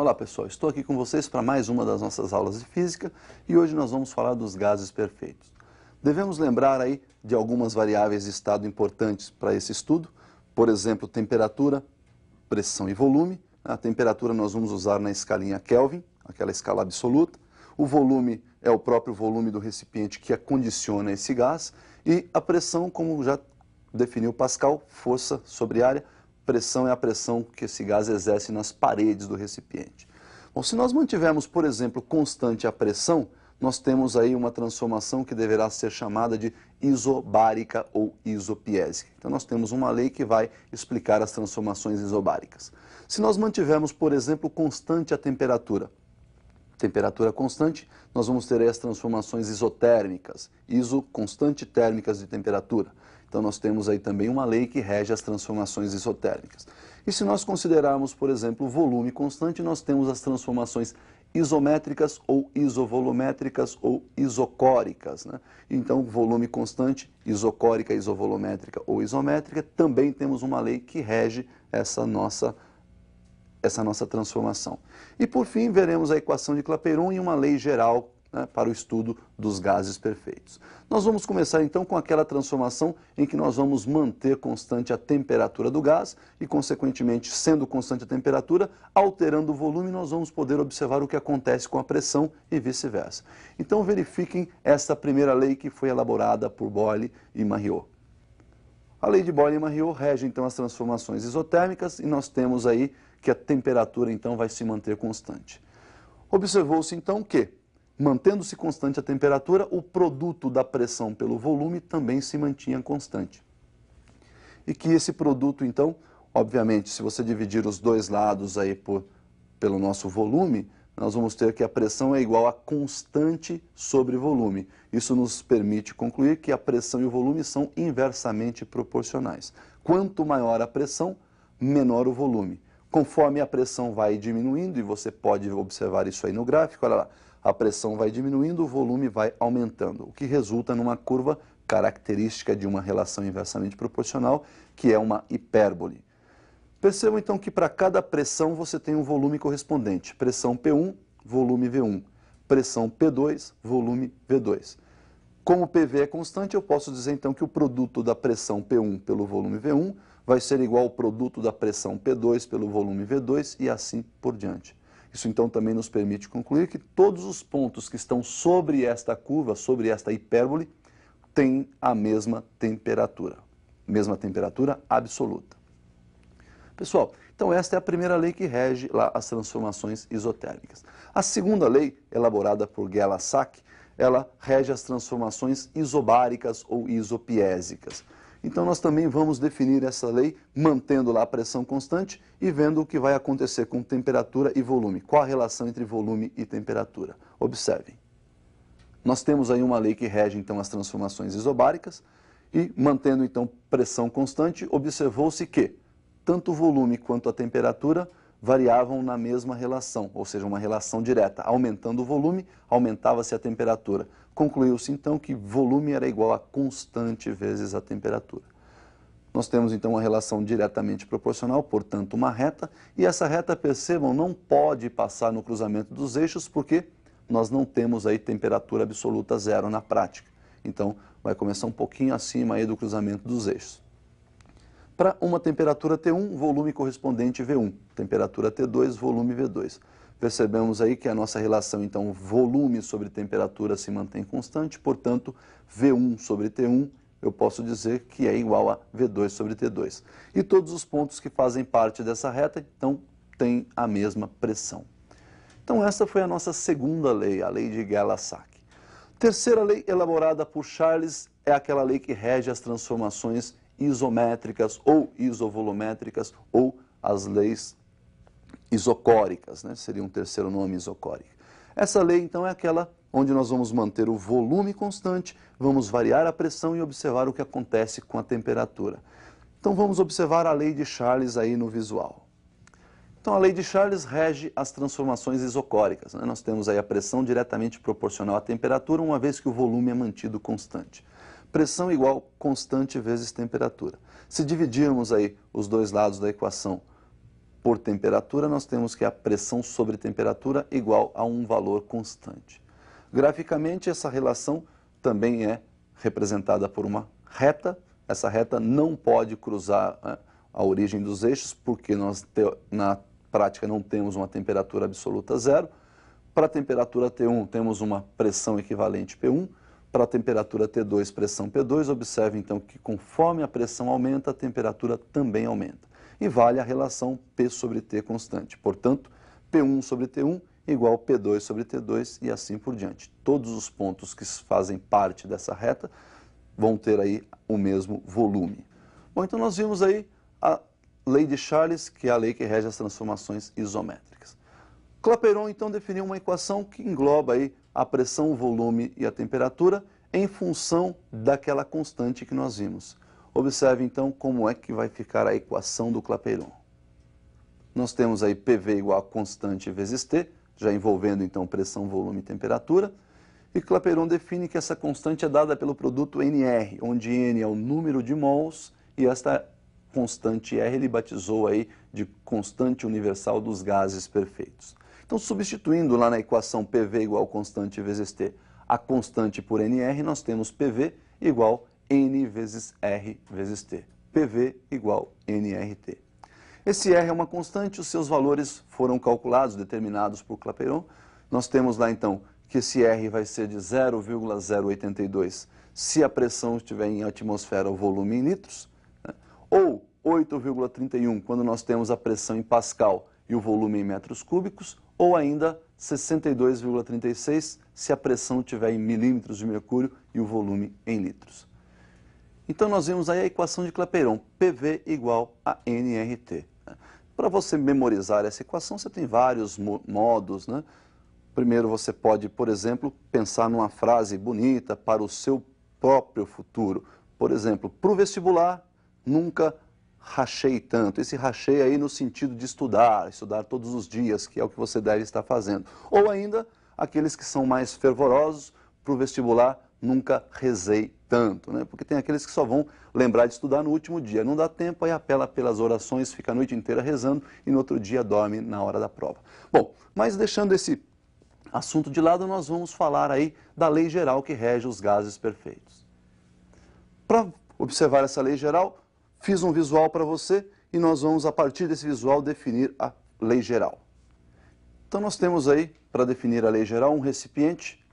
Olá pessoal, estou aqui com vocês para mais uma das nossas aulas de física e hoje nós vamos falar dos gases perfeitos. Devemos lembrar aí de algumas variáveis de estado importantes para esse estudo, por exemplo, temperatura, pressão e volume. A temperatura nós vamos usar na escalinha Kelvin, aquela escala absoluta. O volume é o próprio volume do recipiente que acondiciona esse gás e a pressão, como já definiu Pascal, força sobre área. Pressão é a pressão que esse gás exerce nas paredes do recipiente. Bom, se nós mantivermos, por exemplo, constante a pressão, nós temos aí uma transformação que deverá ser chamada de isobárica ou isopiésica. Então nós temos uma lei que vai explicar as transformações isobáricas. Se nós mantivermos, por exemplo, constante a temperatura constante, nós vamos ter aí as transformações isotérmicas, constante térmicas de temperatura. Então nós temos aí também uma lei que rege as transformações isotérmicas. E se nós considerarmos, por exemplo, o volume constante, nós temos as transformações isométricas ou isovolumétricas ou isocóricas, né? Então, volume constante, isocórica, isovolumétrica ou isométrica, também temos uma lei que rege essa nossa transformação. E por fim, veremos a equação de Clapeyron e uma lei geral, né, para o estudo dos gases perfeitos. Nós vamos começar então com aquela transformação em que nós vamos manter constante a temperatura do gás e, consequentemente, sendo constante a temperatura, alterando o volume, nós vamos poder observar o que acontece com a pressão e vice-versa. Então verifiquem esta primeira lei que foi elaborada por Boyle e Mariot. A lei de Boyle e Mariot rege então as transformações isotérmicas e nós temos aí que a temperatura então vai se manter constante. Observou-se então que, mantendo-se constante a temperatura, o produto da pressão pelo volume também se mantinha constante. E que esse produto então, obviamente, se você dividir os dois lados aí pelo nosso volume, nós vamos ter que a pressão é igual a constante sobre volume. Isso nos permite concluir que a pressão e o volume são inversamente proporcionais. Quanto maior a pressão, menor o volume. Conforme a pressão vai diminuindo, e você pode observar isso aí no gráfico, olha lá, a pressão vai diminuindo, o volume vai aumentando, o que resulta numa curva característica de uma relação inversamente proporcional, que é uma hipérbole. Percebam então que para cada pressão você tem um volume correspondente. Pressão P1, volume V1. Pressão P2, volume V2. Como o PV é constante, eu posso dizer então que o produto da pressão P1 pelo volume V1 vai ser igual ao produto da pressão P2 pelo volume V2 e assim por diante. Isso então também nos permite concluir que todos os pontos que estão sobre esta curva, sobre esta hipérbole, têm a mesma temperatura absoluta. Pessoal, então esta é a primeira lei que rege lá as transformações isotérmicas. A segunda lei, elaborada por Gay-Lussac, ela rege as transformações isobáricas ou isopiésicas. Então nós também vamos definir essa lei mantendo lá a pressão constante e vendo o que vai acontecer com temperatura e volume. Qual a relação entre volume e temperatura? Observem. Nós temos aí uma lei que rege então as transformações isobáricas e mantendo então pressão constante, observou-se que tanto o volume quanto a temperatura variavam na mesma relação, ou seja, uma relação direta. Aumentando o volume, aumentava-se a temperatura. Concluiu-se então que volume era igual a constante vezes a temperatura. Nós temos então uma relação diretamente proporcional, portanto uma reta, e essa reta, percebam, não pode passar no cruzamento dos eixos porque nós não temos aí temperatura absoluta zero na prática. Então vai começar um pouquinho acima aí do cruzamento dos eixos. Para uma temperatura T1, volume correspondente V1. Temperatura T2, volume V2. Percebemos aí que a nossa relação, então, volume sobre temperatura se mantém constante, portanto, V1 sobre T1, eu posso dizer que é igual a V2 sobre T2. E todos os pontos que fazem parte dessa reta, então, têm a mesma pressão. Então, essa foi a nossa segunda lei, a lei de Gay-Lussac. Terceira lei, elaborada por Charles, é aquela lei que rege as transformações isométricas ou isovolumétricas ou as leis isocóricas, né? Seria um terceiro nome, isocórica. Essa lei, então, é aquela onde nós vamos manter o volume constante, vamos variar a pressão e observar o que acontece com a temperatura. Então, vamos observar a lei de Charles aí no visual. Então, a lei de Charles rege as transformações isocóricas, né? Nós temos aí a pressão diretamente proporcional à temperatura, uma vez que o volume é mantido constante. Pressão igual constante vezes temperatura. Se dividirmos aí os dois lados da equação por temperatura, nós temos que a pressão sobre temperatura igual a um valor constante. Graficamente, essa relação também é representada por uma reta. Essa reta não pode cruzar a origem dos eixos, porque nós, na prática, não temos uma temperatura absoluta zero. Para a temperatura T1, temos uma pressão equivalente P1. Para a temperatura T2, pressão P2. Observe, então, que conforme a pressão aumenta, a temperatura também aumenta. E vale a relação P sobre T constante. Portanto, P1 sobre T1 igual P2 sobre T2 e assim por diante. Todos os pontos que fazem parte dessa reta vão ter aí o mesmo volume. Bom, então nós vimos aí a lei de Charles, que é a lei que rege as transformações isométricas. Clapeyron, então, definiu uma equação que engloba aí a pressão, o volume e a temperatura em função daquela constante que nós vimos. Observe, então, como é que vai ficar a equação do Clapeyron. Nós temos aí PV igual a constante vezes T, já envolvendo, então, pressão, volume e temperatura. E Clapeyron define que essa constante é dada pelo produto NR, onde N é o número de mols e esta constante R ele batizou aí de constante universal dos gases perfeitos. Então, substituindo lá na equação PV igual a constante vezes T, a constante por NR, nós temos PV igual N vezes R vezes T. PV igual NRT. Esse R é uma constante, os seus valores foram calculados, determinados por Clapeyron. Nós temos lá, então, que esse R vai ser de 0,082 se a pressão estiver em atmosfera ou volume em litros, né? Ou 8,31 quando nós temos a pressão em pascal e o volume em metros cúbicos, ou ainda 62,36 se a pressão estiver em milímetros de mercúrio e o volume em litros. Então nós vimos aí a equação de Clapeyron, PV igual a NRT. Para você memorizar essa equação, você tem vários modos, né? Primeiro você pode, por exemplo, pensar numa frase bonita para o seu próprio futuro. Por exemplo, para o vestibular, nunca rachei tanto. Esse rachei aí no sentido de estudar todos os dias, que é o que você deve estar fazendo. Ou ainda, aqueles que são mais fervorosos, para o vestibular, nunca rezei tanto, né? Porque tem aqueles que só vão lembrar de estudar no último dia. Não dá tempo, aí apela pelas orações, fica a noite inteira rezando e no outro dia dorme na hora da prova. Bom, mas deixando esse assunto de lado, nós vamos falar aí da lei geral que rege os gases perfeitos. Para observar essa lei geral, fiz um visual para você e nós vamos, a partir desse visual, definir a lei geral. Então nós temos aí, para definir a lei geral, um recipiente,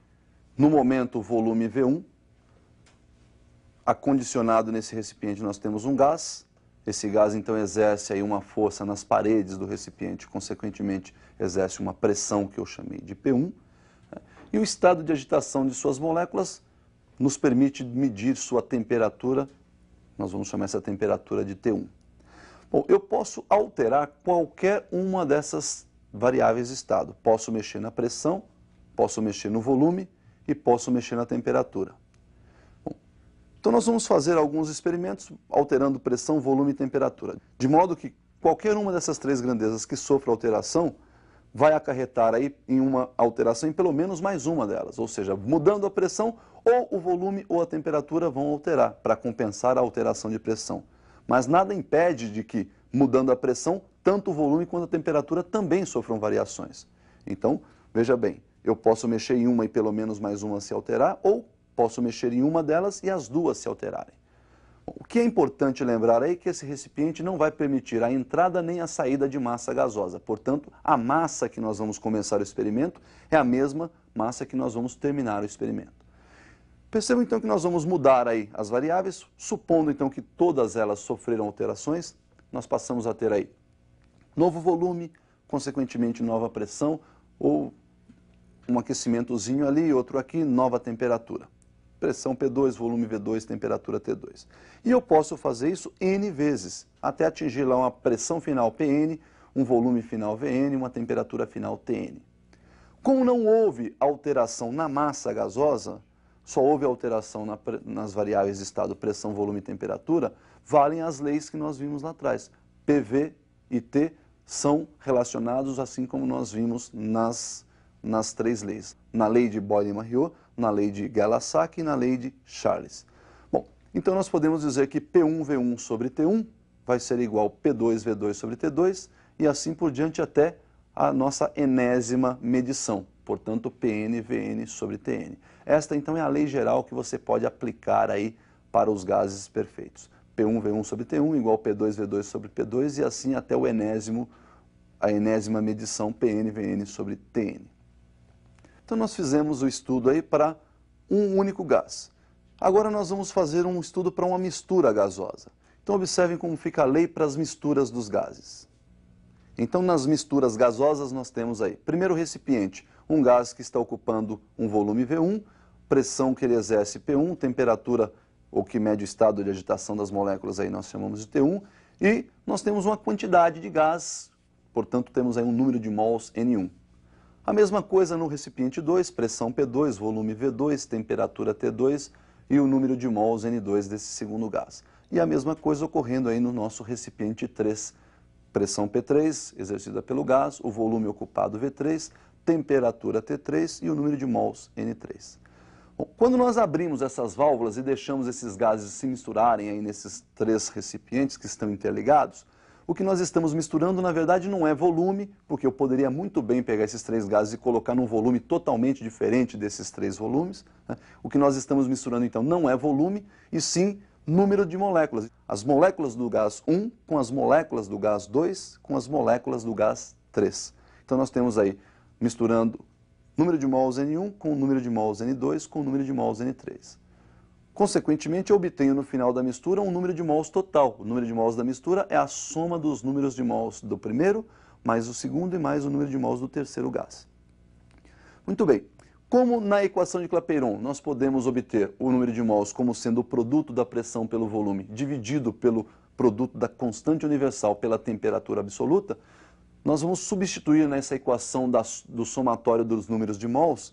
no momento o volume V1, acondicionado nesse recipiente nós temos um gás, esse gás então exerce aí uma força nas paredes do recipiente, consequentemente exerce uma pressão que eu chamei de P1, né? E o estado de agitação de suas moléculas nos permite medir sua temperatura, nós vamos chamar essa temperatura de T1. Bom, eu posso alterar qualquer uma dessas variáveis de estado, posso mexer na pressão, posso mexer no volume e posso mexer na temperatura. Então nós vamos fazer alguns experimentos alterando pressão, volume e temperatura, de modo que qualquer uma dessas três grandezas que sofra alteração vai acarretar aí em uma alteração em pelo menos mais uma delas, ou seja, mudando a pressão, ou o volume ou a temperatura vão alterar para compensar a alteração de pressão. Mas nada impede de que, mudando a pressão, tanto o volume quanto a temperatura também sofram variações. Então, veja bem, eu posso mexer em uma e pelo menos mais uma se alterar, ou posso mexer em uma delas e as duas se alterarem. Bom, o que é importante lembrar aí é que esse recipiente não vai permitir a entrada nem a saída de massa gasosa. Portanto, a massa que nós vamos começar o experimento é a mesma massa que nós vamos terminar o experimento. Percebam então que nós vamos mudar aí as variáveis, supondo então que todas elas sofreram alterações, nós passamos a ter aí novo volume, consequentemente nova pressão, ou um aquecimentozinho ali, outro aqui, nova temperatura. Pressão P2, volume V2, temperatura T2. E eu posso fazer isso N vezes, até atingir lá uma pressão final PN, um volume final VN, uma temperatura final TN. Como não houve alteração na massa gasosa, só houve alteração nas variáveis de estado pressão, volume e temperatura, valem as leis que nós vimos lá atrás. PV e T são relacionados assim como nós vimos nas três leis. Na lei de Boyle-Mariot, na lei de Gay-Lussac e na lei de Charles. Bom, então nós podemos dizer que P1V1 sobre T1 vai ser igual a P2V2 sobre T2 e assim por diante até a nossa enésima medição, portanto PN, VN sobre TN. Esta então é a lei geral que você pode aplicar aí para os gases perfeitos. P1, V1 sobre T1 igual P2, V2 sobre P2 e assim até a enésima medição PN, VN sobre TN. Então nós fizemos o estudo aí para um único gás. Agora nós vamos fazer um estudo para uma mistura gasosa. Então observem como fica a lei para as misturas dos gases. Então nas misturas gasosas nós temos aí, primeiro recipiente, um gás que está ocupando um volume V1, pressão que ele exerce P1, temperatura ou que mede o estado de agitação das moléculas aí nós chamamos de T1, e nós temos uma quantidade de gás, portanto temos aí um número de mols N1. A mesma coisa no recipiente 2, pressão P2, volume V2, temperatura T2 e o número de mols N2 desse segundo gás. E a mesma coisa ocorrendo aí no nosso recipiente 3, pressão P3, exercida pelo gás, o volume ocupado V3, temperatura T3 e o número de mols N3. Bom, quando nós abrimos essas válvulas e deixamos esses gases se misturarem aí nesses 3 recipientes que estão interligados, o que nós estamos misturando, na verdade, não é volume, porque eu poderia muito bem pegar esses 3 gases e colocar num volume totalmente diferente desses 3 volumes. Né? O que nós estamos misturando, então, não é volume, e sim número de moléculas. As moléculas do gás 1 com as moléculas do gás 2 com as moléculas do gás 3. Então, nós temos aí, misturando número de mols N1 com o número de mols N2 com o número de mols N3. Consequentemente, eu obtenho no final da mistura um número de mols total. O número de mols da mistura é a soma dos números de mols do primeiro, mais o segundo e mais o número de mols do terceiro gás. Muito bem. Como na equação de Clapeyron nós podemos obter o número de mols como sendo o produto da pressão pelo volume dividido pelo produto da constante universal pela temperatura absoluta, nós vamos substituir nessa equação do somatório dos números de mols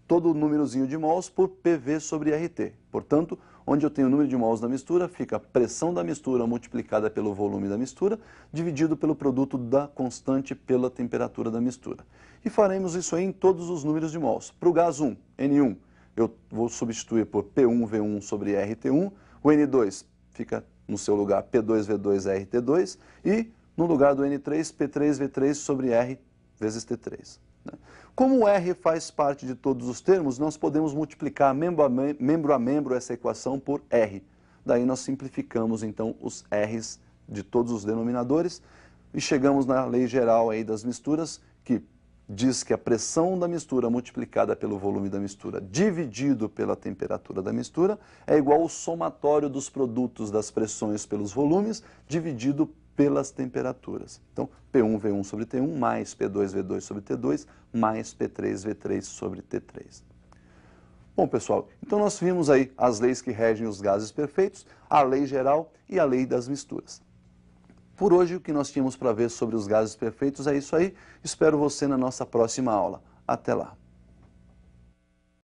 todo o númerozinho de mols por PV sobre RT. Portanto, onde eu tenho o número de mols da mistura, fica a pressão da mistura multiplicada pelo volume da mistura, dividido pelo produto da constante pela temperatura da mistura. E faremos isso aí em todos os números de mols. Para o gás 1, N1, eu vou substituir por P1, V1 sobre RT1. O N2 fica no seu lugar P2, V2, RT2. E no lugar do N3, P3, V3 sobre R vezes T3. Como o R faz parte de todos os termos, nós podemos multiplicar membro a membro essa equação por R. Daí nós simplificamos então os R's de todos os denominadores e chegamos na lei geral aí das misturas, que diz que a pressão da mistura multiplicada pelo volume da mistura dividido pela temperatura da mistura é igual ao somatório dos produtos das pressões pelos volumes dividido pelas temperaturas. Então, P1, V1 sobre T1 mais P2, V2 sobre T2 mais P3, V3 sobre T3. Bom, pessoal, então nós vimos aí as leis que regem os gases perfeitos, a lei geral e a lei das misturas. Por hoje, o que nós tínhamos para ver sobre os gases perfeitos é isso aí. Espero você na nossa próxima aula. Até lá!